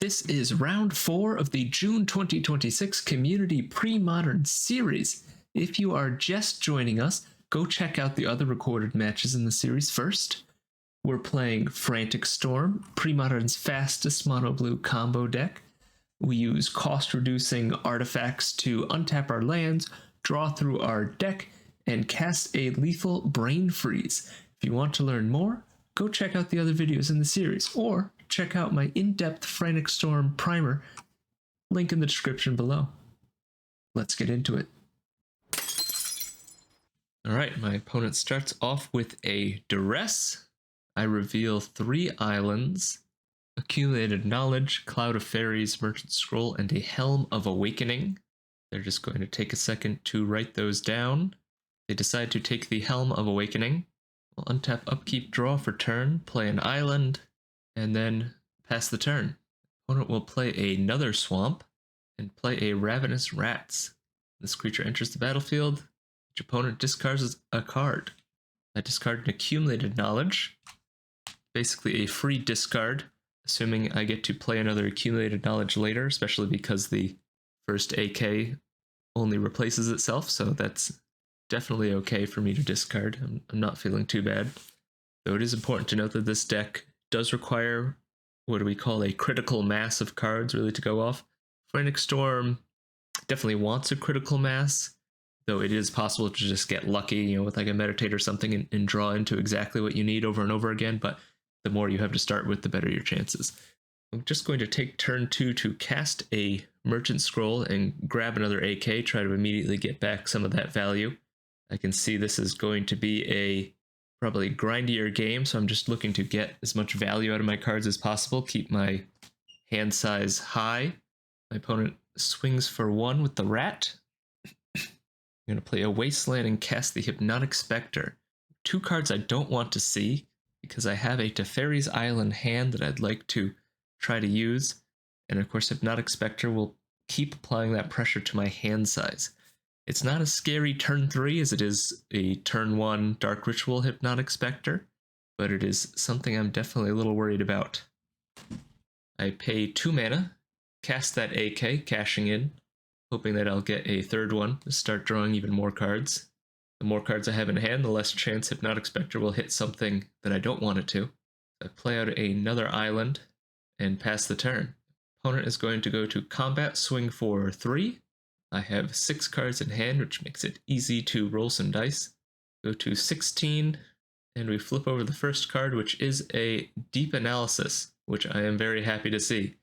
This is round 4 of the June 2026 Community Premodern Series. If you are just joining us, go check out the other recorded matches in the series first. We're playing Frantic Storm, Premodern's fastest mono-blue combo deck. We use cost-reducing artifacts to untap our lands, draw through our deck, and cast a lethal Brain Freeze. If you want to learn more, go check out the other videos in the series, or check out my in-depth Frantic Storm primer, link in the description below. Let's get into it. Alright, my opponent starts off with a Duress. I reveal 3 islands, Accumulated Knowledge, Cloud of Faeries, Merchant Scroll, and a Helm of Awakening. They're just going to take a second to write those down. They decide to take the Helm of Awakening. We'll untap, upkeep, draw for turn, play an island, and then pass the turn. Opponent will play another swamp and play a Ravenous Rats. This creature enters the battlefield. Each opponent discards a card. I discard an Accumulated Knowledge, basically a free discard, assuming I get to play another Accumulated Knowledge later, especially because the first AK only replaces itself, so that's definitely okay for me to discard. I'm not feeling too bad. Though it is important to note that this deck does require what do we call a critical mass of cards really to go off. Frantic Storm definitely wants a critical mass, though it is possible to just get lucky, with like a Meditate or something and draw into exactly what you need over and over again, but the more you have to start with, the better your chances. I'm just going to take turn 2 to cast a Merchant Scroll and grab another AK, try to immediately get back some of that value. I can see this is going to be a probably grindier game, so I'm just looking to get as much value out of my cards as possible, keep my hand size high. My opponent swings for 1 with the Rat. I'm going to play a Wasteland and cast the Hypnotic Spectre. 2 cards I don't want to see, because I have a Teferi's Island hand that I'd like to try to use, and of course Hypnotic Spectre will keep applying that pressure to my hand size. It's not as scary turn 3 as it is a turn 1 Dark Ritual Hypnotic Spectre, but it is something I'm definitely a little worried about. I pay 2 mana, cast that AK, cashing in, hoping that I'll get a third one to start drawing even more cards. The more cards I have in hand, the less chance Hypnotic Spectre will hit something that I don't want it to. I play out another island and pass the turn. Opponent is going to go to combat, swing for 3. I have 6 cards in hand, which makes it easy to roll some dice. Go to 16, and we flip over the first card, which is a Deep Analysis, which I am very happy to see.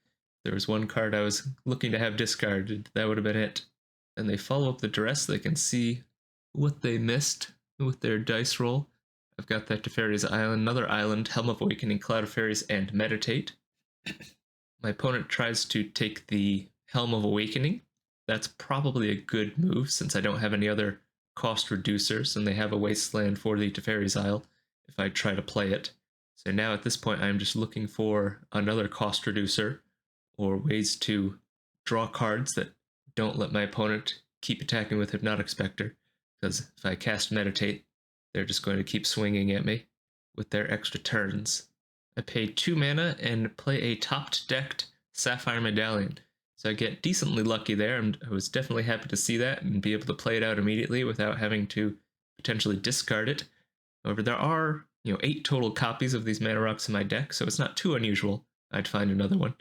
There was 1 card I was looking to have discarded, that would have been it. And they follow up the Duress, they can see what they missed with their dice roll. I've got that Teferi's Island, another island, Helm of Awakening, Cloud of Faeries, and Meditate. My opponent tries to take the Helm of Awakening. That's probably a good move since I don't have any other cost reducers and they have a Wasteland for the Teferi's Isle if I try to play it. So now at this point I'm just looking for another cost reducer or ways to draw cards that don't let my opponent keep attacking with Hypnotic Spectre, because if I cast Meditate, they're just going to keep swinging at me with their extra turns. I pay 2 mana and play a topped-decked Sapphire Medallion. So I get decently lucky there, and I was definitely happy to see that and be able to play it out immediately without having to potentially discard it. However, there are 8 total copies of these mana rocks in my deck, so it's not too unusual I'd find another one.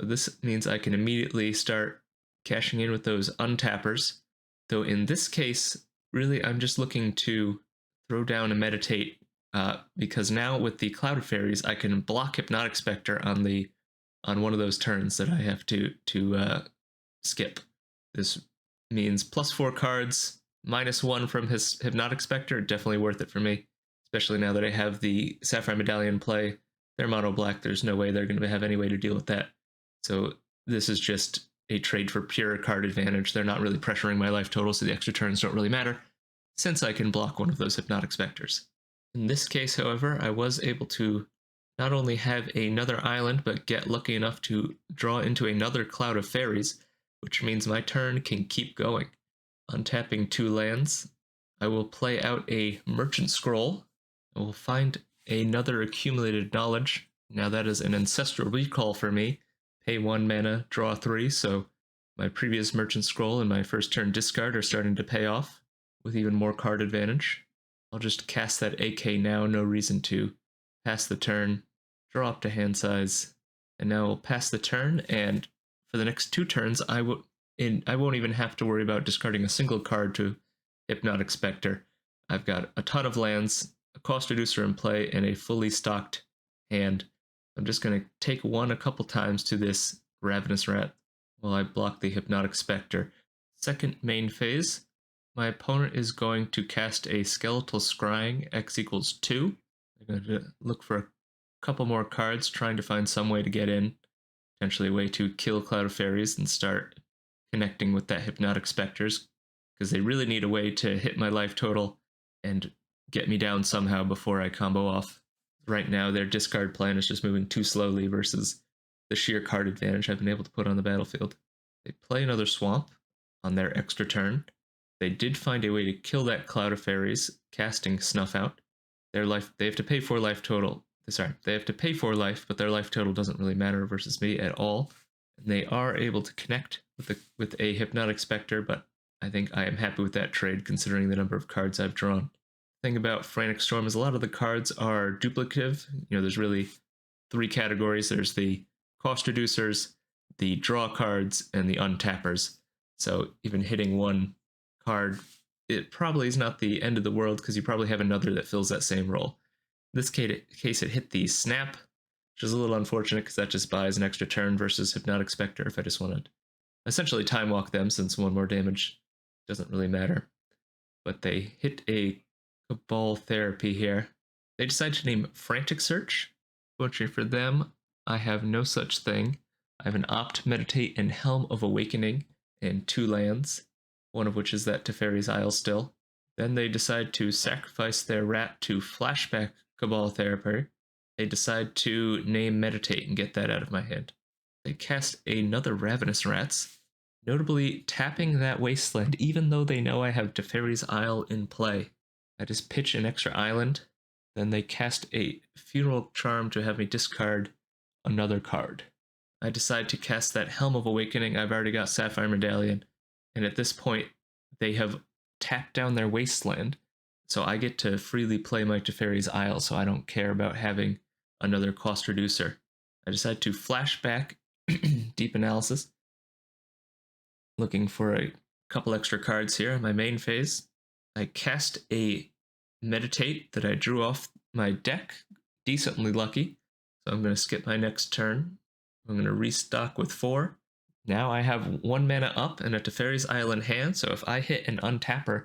So this means I can immediately start cashing in with those untappers, though in this case, really I'm just looking to throw down and Meditate, because now with the Cloud of Faeries I can block Hypnotic Spectre on one of those turns that I have to skip. This means +4 cards, -1 from his Hypnotic Spectre, definitely worth it for me, especially now that I have the Sapphire Medallion play. They're mono black, there's no way they're going to have any way to deal with that. So this is just a trade for pure card advantage. They're not really pressuring my life total, so the extra turns don't really matter, since I can block one of those Hypnotic Spectres. In this case, however, I was able to not only have another island, but get lucky enough to draw into another Cloud of Faeries, which means my turn can keep going. Untapping 2 lands, I will play out a Merchant Scroll. I will find another Accumulated Knowledge. Now that is an Ancestral Recall for me, pay 1 mana, draw 3, so my previous Merchant Scroll and my first turn discard are starting to pay off with even more card advantage. I'll just cast that AK now, no reason to pass the turn, draw up to hand size, and now we'll pass the turn, and for the next 2 turns I won't even have to worry about discarding a single card to Hypnotic Spectre. I've got a ton of lands, a cost reducer in play, and a fully stocked hand. I'm just going to take 1 a couple times to this Ravenous Rat while I block the Hypnotic Spectre. Second main phase, my opponent is going to cast a Skeletal Scrying, X equals 2. I'm going to look for a couple more cards, trying to find some way to get in, potentially a way to kill Cloud of Faeries and start connecting with that Hypnotic Spectres, because they really need a way to hit my life total and get me down somehow before I combo off. Right now, their discard plan is just moving too slowly versus the sheer card advantage I've been able to put on the battlefield. They play another Swamp on their extra turn. They did find a way to kill that Cloud of Faeries, casting Snuff Out. They have to pay 4 life total. Sorry, they have to pay 4 life, but their life total doesn't really matter versus me at all. And they are able to connect with a Hypnotic Spectre, but I think I am happy with that trade considering the number of cards I've drawn. The thing about Frantic Storm is a lot of the cards are duplicative. There's really 3 categories. There's the cost reducers, the draw cards, and the untappers. So even hitting 1 card, it probably is not the end of the world because you probably have another that fills that same role. In this case, it hit the Snap, which is a little unfortunate because that just buys an extra turn versus Hypnotic Spectre if I just want to essentially time walk them, since 1 more damage doesn't really matter. But they hit a Cabal Therapy here. They decide to name Frantic Search. Fortunately for them, I have no such thing. I have an Opt, Meditate, and Helm of Awakening and 2 lands, one of which is that Teferi's Isle still. Then they decide to sacrifice their rat to flashback Cabal Therapy. They decide to name Meditate and get that out of my hand. They cast another Ravenous Rats, notably tapping that Wasteland even though they know I have Teferi's Isle in play. I just pitch an extra island, then they cast a Funeral Charm to have me discard another card. I decide to cast that Helm of Awakening. I've already got Sapphire Medallion, and at this point they have tapped down their Wasteland, so I get to freely play my Teferi's Isle, so I don't care about having another cost reducer. I decide to flashback Deep Analysis, looking for a couple extra cards here in my main phase. I cast a Meditate that I drew off my deck, decently lucky, so I'm going to skip my next turn. I'm going to restock with 4. Now I have 1 mana up and a Teferi's Isle in hand, so if I hit an untapper,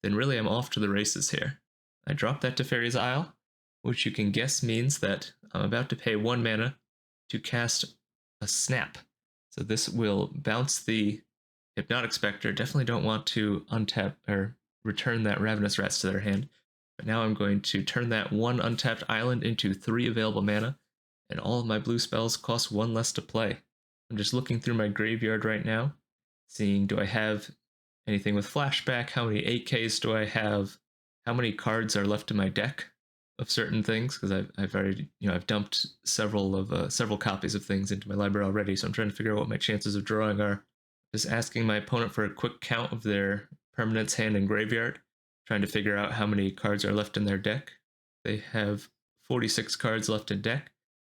then really I'm off to the races here. I drop that Teferi's Isle, which you can guess means that I'm about to pay 1 mana to cast a Snap. So this will bounce the Hypnotic Spectre. Definitely don't want to untap or return that Ravenous Rats to their hand. But now I'm going to turn that 1 untapped island into 3 available mana, and all of my blue spells cost 1 less to play. I'm just looking through my graveyard right now, seeing do I have anything with flashback, how many AKs do I have, how many cards are left in my deck of certain things, because I've already, I've dumped several copies of things into my library already, so I'm trying to figure out what my chances of drawing are. Just asking my opponent for a quick count of their permanents, hand, and graveyard, trying to figure out how many cards are left in their deck. They have 46 cards left in deck,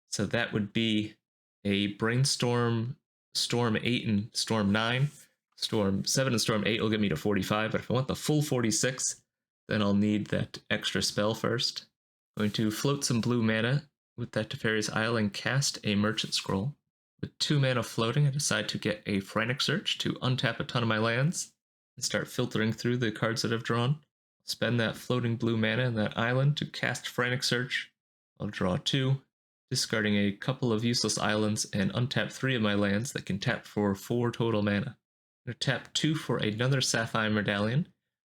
so that would be a Brainstorm, Storm 8 and Storm 9. Storm 7 and Storm 8 will get me to 45, but if I want the full 46, then I'll need that extra spell first. I'm going to float some blue mana with that Teferi's Isle and cast a Merchant Scroll. With 2 mana floating, I decide to get a Frantic Search to untap a ton of my lands and start filtering through the cards that I've drawn. Spend that floating blue mana in that island to cast Frantic Search. I'll draw 2, discarding a couple of useless islands and untap 3 of my lands that can tap for 4 total mana. I'm going to tap 2 for another Sapphire Medallion.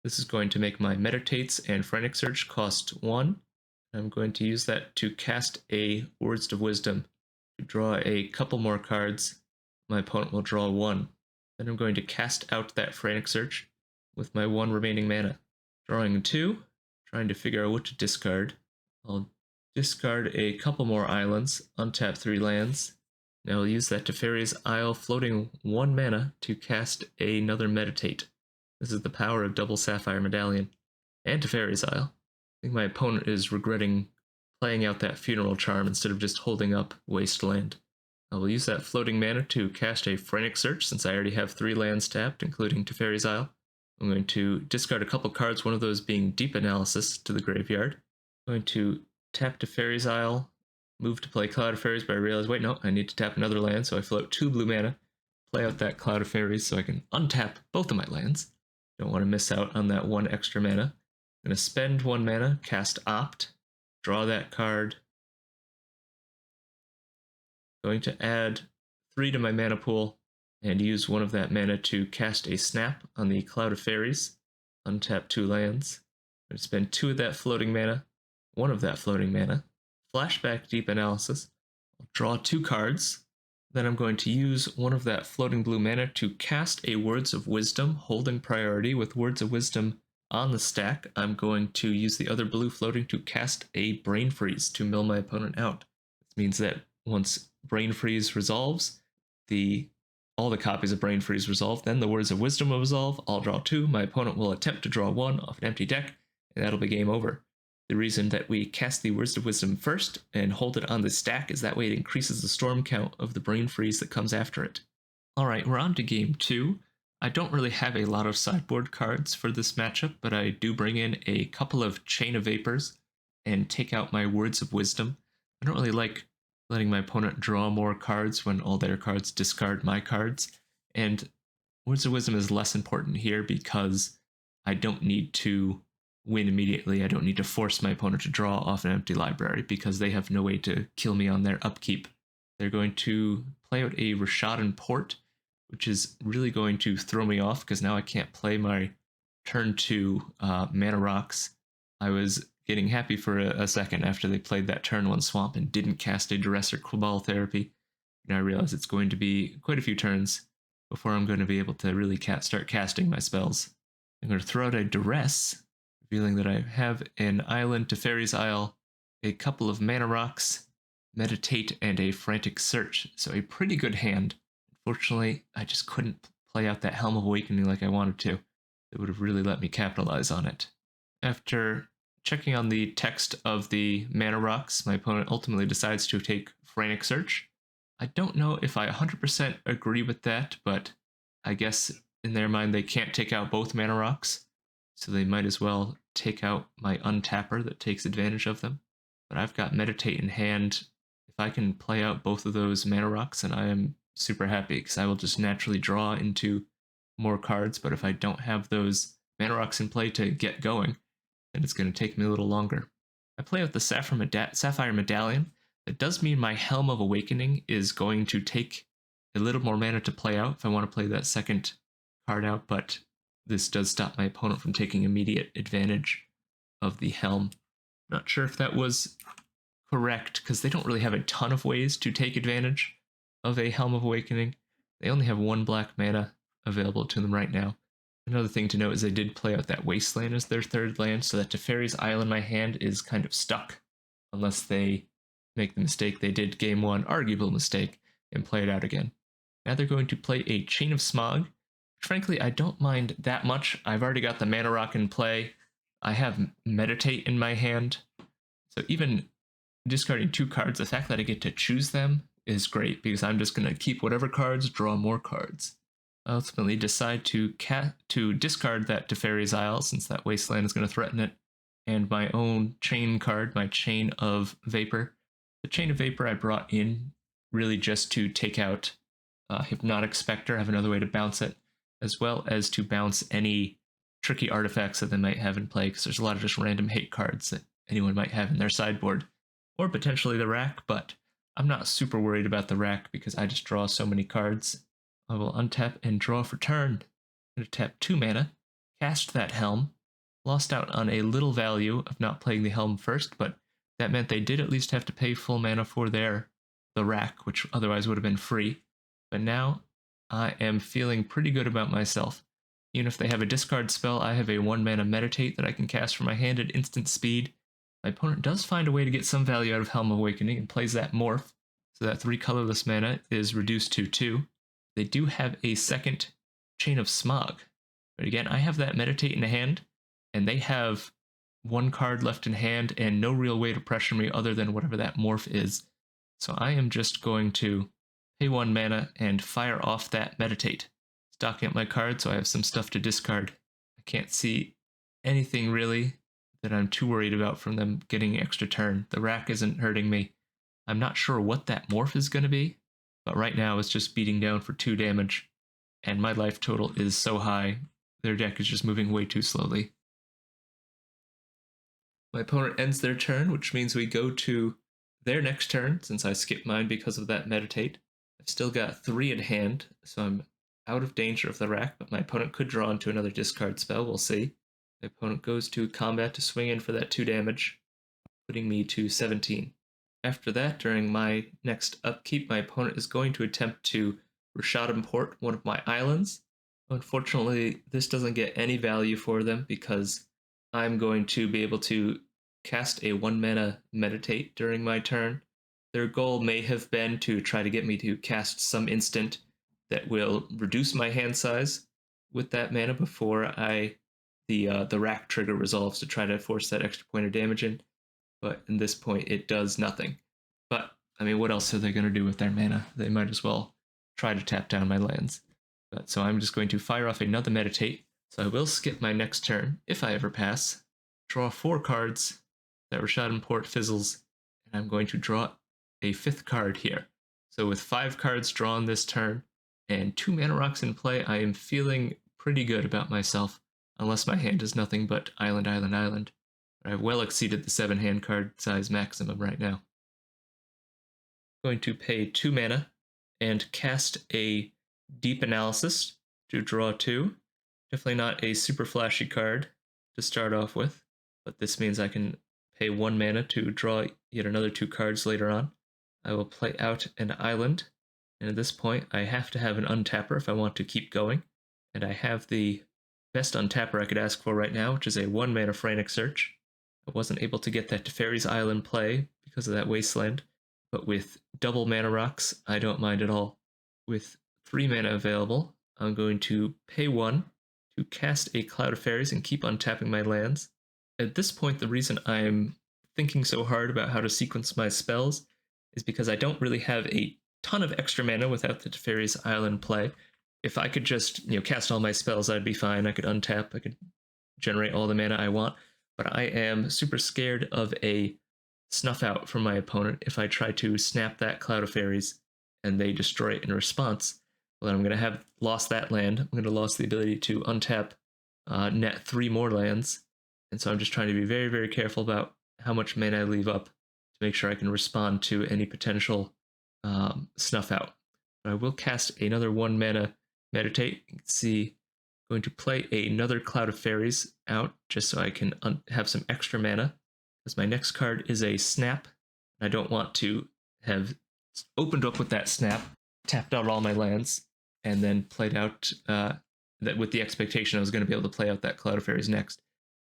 This is going to make my Meditates and Frantic Search cost 1. I'm going to use that to cast a Words of Wisdom to draw a couple more cards. My opponent will draw 1. Then I'm going to cast out that Frantic Search with my 1 remaining mana. Drawing 2, trying to figure out what to discard. I'll discard a couple more islands, untap 3 lands. Now we'll use that Teferi's Isle floating 1 mana to cast another Meditate. This is the power of double Sapphire Medallion and Teferi's Isle. I think my opponent is regretting playing out that Funeral Charm instead of just holding up Wasteland. I will use that floating mana to cast a Frantic Search since I already have 3 lands tapped, including Teferi's Isle. I'm going to discard a couple cards, one of those being Deep Analysis, to the graveyard. I'm going to tap Teferi's Isle, move to play Cloud of Faeries, but I realize, wait, no, I need to tap another land, so I float 2 blue mana, play out that Cloud of Faeries so I can untap both of my lands. Don't want to miss out on that 1 extra mana. I'm going to spend 1 mana, cast Opt, draw that card. Going to add 3 to my mana pool and use 1 of that mana to cast a Snap on the Cloud of Faeries, untap 2 lands. I'm going to spend 2 of that floating mana, 1 of that floating mana, flashback Deep Analysis, I'll draw 2 cards, then I'm going to use 1 of that floating blue mana to cast a Words of Wisdom, holding priority. With Words of Wisdom on the stack, I'm going to use the other blue floating to cast a Brain Freeze to mill my opponent out. This means that once Brain Freeze resolves, all the copies of Brain Freeze resolve, then the Words of Wisdom will resolve, I'll draw 2, my opponent will attempt to draw 1 off an empty deck, and that'll be game over. The reason that we cast the Words of Wisdom first and hold it on the stack is that way it increases the storm count of the Brain Freeze that comes after it. Alright, we're on to game 2. I don't really have a lot of sideboard cards for this matchup, but I do bring in a couple of Chain of Vapors and take out my Words of Wisdom. I don't really like letting my opponent draw more cards when all their cards discard my cards, and Words of Wisdom is less important here because I don't need to win immediately. I don't need to force my opponent to draw off an empty library because they have no way to kill me on their upkeep. They're going to play out a Rishadan Port, which is really going to throw me off because now I can't play my turn 2 mana rocks. I was getting happy for a second after they played that turn 1 swamp and didn't cast a Duress or Quabal Therapy. And I realize it's going to be quite a few turns before I'm going to be able to really start casting my spells. I'm going to throw out a Duress, revealing that I have an island, Teferi's Isle, a couple of mana rocks, Meditate, and a Frantic Search. So a pretty good hand. Unfortunately, I just couldn't play out that Helm of Awakening like I wanted to. It would have really let me capitalize on it. After checking on the text of the mana rocks, my opponent ultimately decides to take Frantic Search. I don't know if I 100% agree with that, but I guess in their mind they can't take out both mana rocks, so they might as well take out my untapper that takes advantage of them. But I've got Meditate in hand. If I can play out both of those mana rocks, then I am super happy, because I will just naturally draw into more cards, but if I don't have those mana rocks in play to get going, then it's going to take me a little longer. I play out the Sapphire Medallion. That does mean my Helm of Awakening is going to take a little more mana to play out if I want to play that second card out, but this does stop my opponent from taking immediate advantage of the Helm. Not sure if that was correct, because they don't really have a ton of ways to take advantage of a Helm of Awakening. They only have 1 black mana available to them right now. Another thing to note is they did play out that Wasteland as their 3rd land, so that Teferi's Isle in my hand is kind of stuck, unless they make the mistake they did game 1, arguable mistake, and play it out again. Now they're going to play a Chain of Smog, which frankly I don't mind that much. I've already got the mana rock in play. I have Meditate in my hand, so even discarding 2 cards, the fact that I get to choose them is great, because I'm just going to keep whatever cards, draw more cards. I ultimately decide to discard that Teferi's Isle, since that Wasteland is going to threaten it, and my own chain card, my Chain of Vapor. The Chain of Vapor I brought in really just to take out Hypnotic Spectre, have another way to bounce it, as well as to bounce any tricky artifacts that they might have in play, because there's a lot of just random hate cards that anyone might have in their sideboard, or potentially the rack, but I'm not super worried about the rack because I just draw so many cards. I will untap and draw for turn. I'm going to tap 2 mana, cast that Helm, lost out on a little value of not playing the Helm first, but that meant they did at least have to pay full mana for the rack, which otherwise would have been free. But now I am feeling pretty good about myself. Even if they have a discard spell, I have a 1 mana Meditate that I can cast from my hand at instant speed. My opponent does find a way to get some value out of Helm of Awakening and plays that Morph, So that 3 colorless mana is reduced to 2. They do have a second Chain of Smog. But again, I have that Meditate in hand, and they have 1 card left in hand and no real way to pressure me other than whatever that morph is. So I am just going to pay 1 mana and fire off that Meditate. Stocking up my card so I have some stuff to discard. I can't see anything really that I'm too worried about from them getting an extra turn. The rack isn't hurting me. I'm not sure what that morph is going to be, but right now it's just beating down for 2 damage, and my life total is so high, their deck is just moving way too slowly. My opponent ends their turn, which means we go to their next turn, since I skipped mine because of that Meditate. I've still got 3 in hand, so I'm out of danger of the rack, but my opponent could draw into another discard spell, we'll see. My opponent goes to combat to swing in for that 2 damage, putting me to 17. After that, during my next upkeep, my opponent is going to attempt to Rashad import one of my islands. Unfortunately, this doesn't get any value for them because I'm going to be able to cast a 1 mana Meditate during my turn. Their goal may have been to try to get me to cast some instant that will reduce my hand size with that mana before the rack trigger resolves to try to force that extra point of damage in. But in this point, it does nothing. But, I mean, what else are they going to do with their mana? They might as well try to tap down my lands. But so I'm just going to fire off another Meditate. So I will skip my next turn, if I ever pass. Draw 4 cards. That Rashad Import fizzles. And I'm going to draw a 5th card here. So with 5 cards drawn this turn, and 2 mana rocks in play, I am feeling pretty good about myself. Unless my hand is nothing but island, island, island. I've well exceeded the 7 hand card size maximum right now. I'm going to pay 2 mana and cast a Deep Analysis to draw 2. Definitely not a super flashy card to start off with, but this means I can pay 1 mana to draw yet another 2 cards later on. I will play out an island, and at this point I have to have an untapper if I want to keep going, and I have the best untapper I could ask for right now, which is a 1 mana Frantic Search. I wasn't able to get that Teferi's Island play because of that Wasteland, but with double mana rocks, I don't mind at all. With 3 mana available, I'm going to pay 1 to cast a Cloud of Faeries and keep untapping my lands. At this point, the reason I'm thinking so hard about how to sequence my spells is because I don't really have a ton of extra mana without the Teferi's Island play. If I could just, cast all my spells, I'd be fine. I could untap, I could generate all the mana I want. But I am super scared of a snuff out from my opponent if I try to snap that Cloud of Faeries and they destroy it in response. Well, then I'm going to have lost that land. I'm going to lose the ability to untap net 3 more lands. And so I'm just trying to be very, very careful about how much mana I leave up to make sure I can respond to any potential snuff out. But I will cast another 1 mana Meditate. You can see going to play another Cloud of Faeries out just so I can have some extra mana, because my next card is a Snap. I don't want to have opened up with that Snap, tapped out all my lands, and then played out that with the expectation I was going to be able to play out that Cloud of Faeries next.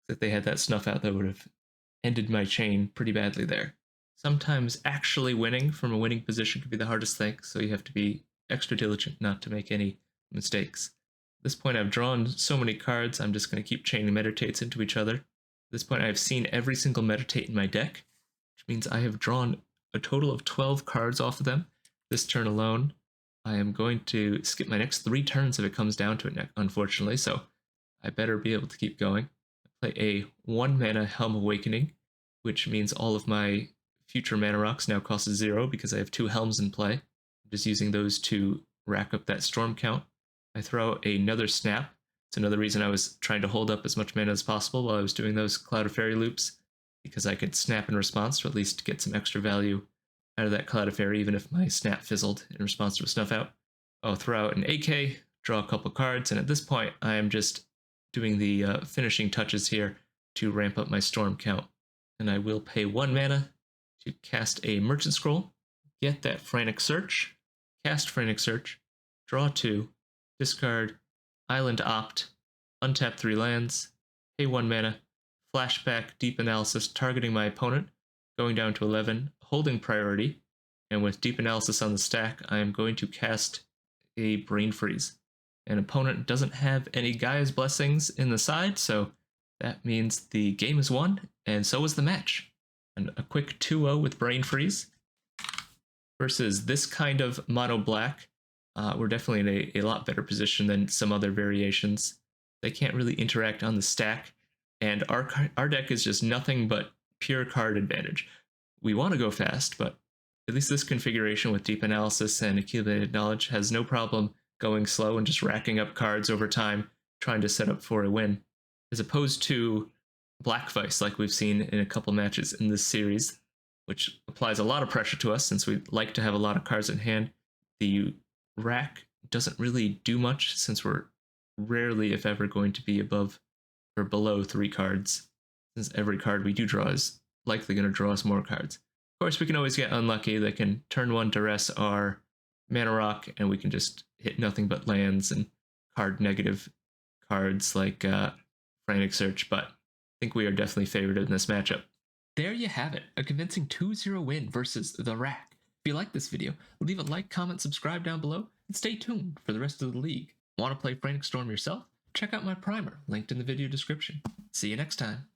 If they had that snuff out, that would have ended my chain pretty badly there. Sometimes actually winning from a winning position can be the hardest thing, so you have to be extra diligent not to make any mistakes. At this point, I've drawn so many cards, I'm just going to keep chaining Meditates into each other. At this point, I've seen every single Meditate in my deck, which means I have drawn a total of 12 cards off of them this turn alone. I am going to skip my next 3 turns if it comes down to it, unfortunately, so I better be able to keep going. I play a 1 mana Helm of Awakening, which means all of my future mana rocks now cost 0 because I have 2 Helms in play. I'm just using those to rack up that storm count. I throw another Snap. It's another reason I was trying to hold up as much mana as possible while I was doing those Cloud of Faerie loops, because I could snap in response to at least get some extra value out of that Cloud of Faerie, even if my Snap fizzled in response to a snuff out. I'll throw out an AK, draw a couple cards, and at this point I am just doing the finishing touches here to ramp up my storm count. And I will pay 1 mana to cast a Merchant Scroll, get that Frantic Search, cast Frantic Search, draw 2, discard, Island Opt, untap 3 lands, pay 1 mana, flashback Deep Analysis targeting my opponent, going down to 11, holding priority, And with Deep Analysis on the stack, I am going to cast a Brain Freeze. An opponent doesn't have any Gaia's Blessings in the side, so that means the game is won, and so is the match. And a quick 2-0 with Brain Freeze. Versus this kind of mono black, we're definitely in a lot better position than some other variations. They can't really interact on the stack, and our deck is just nothing but pure card advantage. We want to go fast, but at least this configuration with Deep Analysis and Accumulated Knowledge has no problem going slow and just racking up cards over time, trying to set up for a win, as opposed to Black Vice, like we've seen in a couple matches in this series, which applies a lot of pressure to us since we like to have a lot of cards in hand. The rack doesn't really do much since we're rarely, if ever, going to be above or below 3 cards, since every card we do draw is likely going to draw us more cards. Of course, we can always get unlucky. They can turn 1 duress our mana rock, and we can just hit nothing but lands and card negative cards like Frantic Search, but I think we are definitely favored in this matchup. There you have it, a convincing 2-0 win versus the Rack. If you like this video, leave a like, comment, subscribe down below, and stay tuned for the rest of the league. Want to play Frantic Storm yourself? Check out my primer, linked in the video description. See you next time.